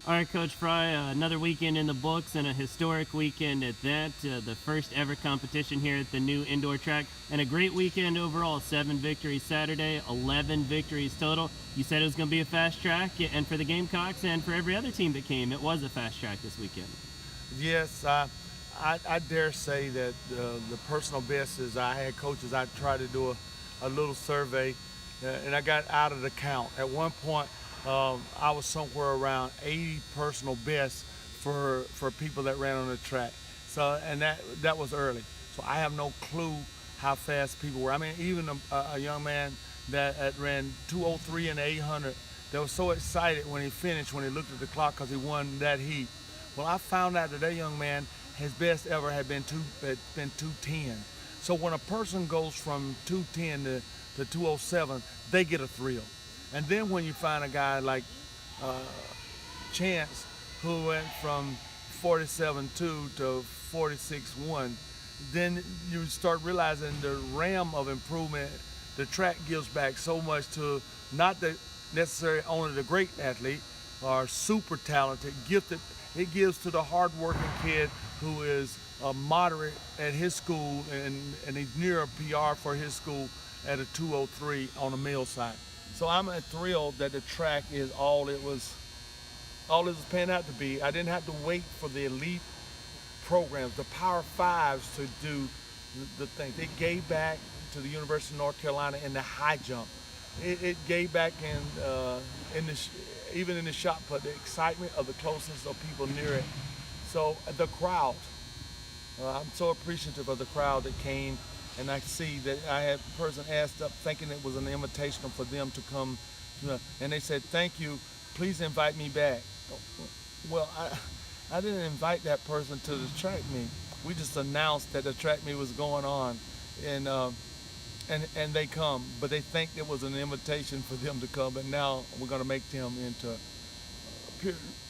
All right, Coach Frye, another weekend in the books and a historic weekend at that. The first ever competition here at the new indoor track, and a great weekend overall. 7 victories Saturday, 11 victories total. You said it was going to be a fast track, and for the Gamecocks and for every other team that came, it was a fast track this weekend. Yes, I dare say that the personal best is I had coaches. I tried to do a little survey, and I got out of the count. At one point, I was somewhere around 80 personal bests for people that ran on the track. So, and that was early. So I have no clue how fast people were. I mean, even a young man that ran 2:03 in the 800 that was so excited when he finished, when he looked at the clock because he won that heat. Well, I found out that young man, his best ever had been 2:10. So when a person goes from 2:10 to 2:07, they get a thrill. And then when you find a guy like Chance, who went from 47.2 to 46.1, then you start realizing the realm of improvement the track gives back so much to not the necessarily only the great athlete or super talented, gifted. It gives to the hardworking kid who is a moderate at his school and he's near a PR for his school at a 2:03 on the male side. So I'm thrilled that the track is all it was panned out to be. I didn't have to wait for the elite programs, the Power Fives, to do the things. It gave back to the University of North Carolina in the high jump. It gave back even in the shot put, the excitement of the closeness of people near it. So the crowd, I'm so appreciative of the crowd that came, and I see that I had a person asked up thinking it was an invitation for them to come, and they said, "Thank you, please invite me back." Well, I didn't invite that person to the track meet. We just announced that the track meet was going on, and they come, but they think it was an invitation for them to come, but now we're going to make them into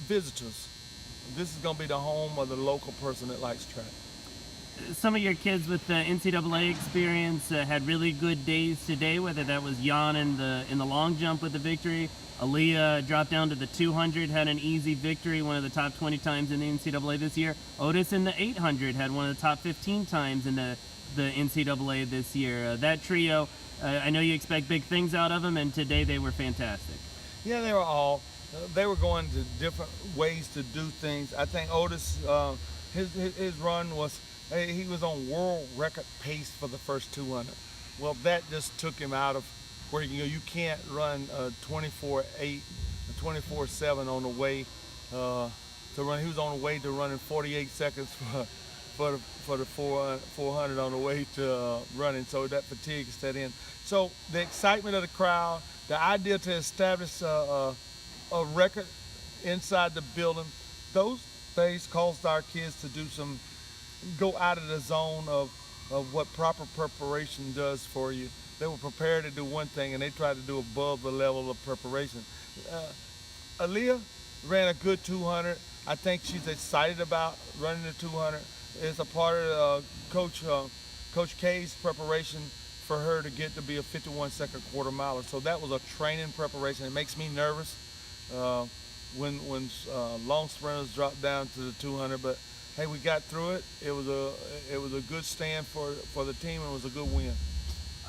visitors. This is going to be the home of the local person that likes track. Some of your kids with the NCAA experience had really good days today, whether that was Jan in the long jump with the victory. Aaliyah dropped down to the 200, had an easy victory, one of the top 20 times in the NCAA this year. Otis in the 800 had one of the top 15 times in the NCAA this year. That trio, I know you expect big things out of them, and today they were fantastic. Yeah, they were going to different ways to do things. I think Otis, his run was, he was on world record pace for the first 200. Well, that just took him out of where you can't run 24.8, 24.7 on the way to run. He was on the way to running 48 seconds for the 400 on the way to running, so that fatigue set in. So the excitement of the crowd, the idea to establish a record inside the building, those things caused our kids to go out of the zone of what proper preparation does for you. They were prepared to do one thing, and they tried to do above the level of preparation. Aaliyah ran a good 200. I think she's excited about running the 200. It's a part of Coach K's preparation for her to get to be a 51-second quarter miler. So that was a training preparation. It makes me nervous when long sprinters drop down to the 200, but hey, we got through it. It was a good stand for the team, and it was a good win.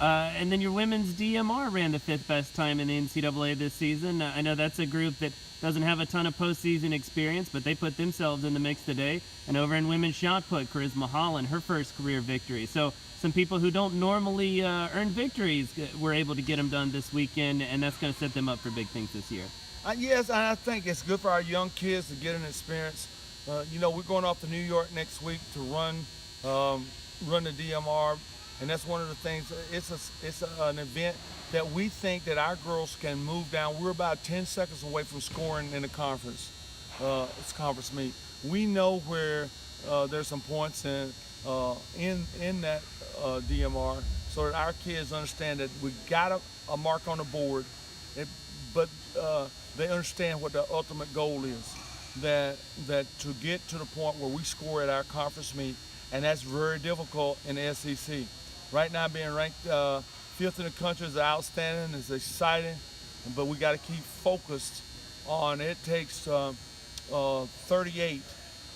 And then your women's DMR ran the 5th best time in the NCAA this season. I know that's a group that doesn't have a ton of postseason experience, but they put themselves in the mix today. And over in women's shot put, Charisma Holland, her first career victory. So some people who don't normally earn victories were able to get them done this weekend, and that's going to set them up for big things this year. Yes, and I think it's good for our young kids to get an experience. We're going off to New York next week to run the DMR. And that's one of the things. It's an event that we think that our girls can move down. We're about 10 seconds away from scoring in the conference. It's conference meet. We know where there's some points in that DMR, so that our kids understand that we got a mark on the board, but they understand what the ultimate goal is. That to get to the point where we score at our conference meet, and that's very difficult in the SEC. Right now, being ranked 5th in the country is outstanding. It's exciting, but we got to keep focused on it. Takes 38,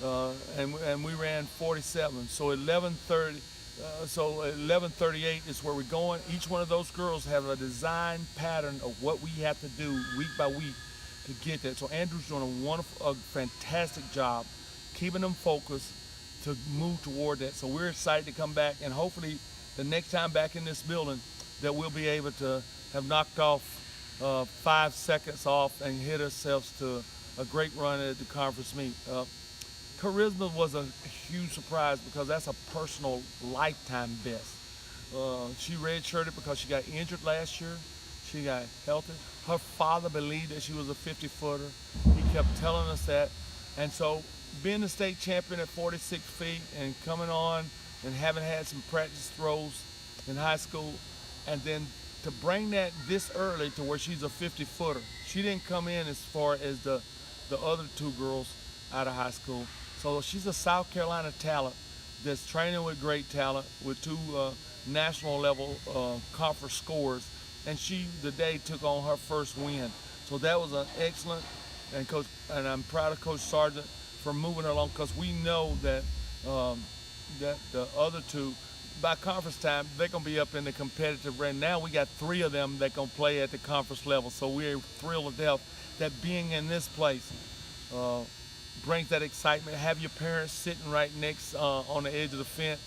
and we ran 47. So 11:30. So 11:38 is where we're going. Each one of those girls have a design pattern of what we have to do week by week to get that. So Andrew's doing a fantastic job keeping them focused to move toward that. So we're excited to come back, and hopefully the next time back in this building that we'll be able to have knocked off 5 seconds off and hit ourselves to a great run at the conference meet. Charisma was a huge surprise because that's a personal lifetime best. She redshirted because she got injured last year. She got healthy. Her father believed that she was a 50-footer. He kept telling us that. And so being the state champion at 46 feet and coming on and having had some practice throws in high school, and then to bring that this early to where she's a 50-footer. She didn't come in as far as the other two girls out of high school. So she's a South Carolina talent that's training with great talent with two national level conference scores, and she today took on her first win. So that was an excellent, and I'm proud of Coach Sargent for moving her along, because we know that that the other two, by conference time, they're gonna be up in the competitive range. Now we got 3 of them that gonna play at the conference level. So we're thrilled to death that being in this place brings that excitement. Have your parents sitting right next on the edge of the fence.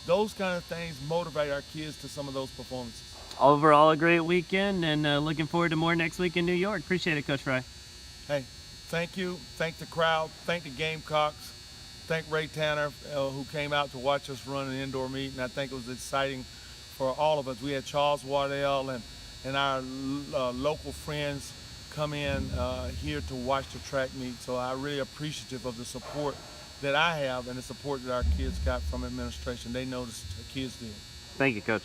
Those kind of things motivate our kids to some of those performances. Overall, a great weekend, and looking forward to more next week in New York. Appreciate it, Coach Frye. Hey, thank you. Thank the crowd. Thank the Gamecocks. Thank Ray Tanner, who came out to watch us run an indoor meet, and I think it was exciting for all of us. We had Charles Wardell and our local friends come in here to watch the track meet. So I'm really appreciative of the support that I have and the support that our kids got from administration. They noticed the kids did. Thank you, Coach.